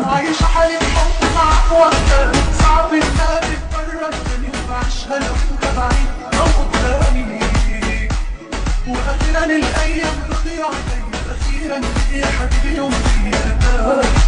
عايش حالي بحب معاك وقتها صعب انها تتكرر تاني وبعيشها لو انت بعيد او قدامي. واخيرا الايام تضيع عليا، اخيرا يا حبيبي يوم فيها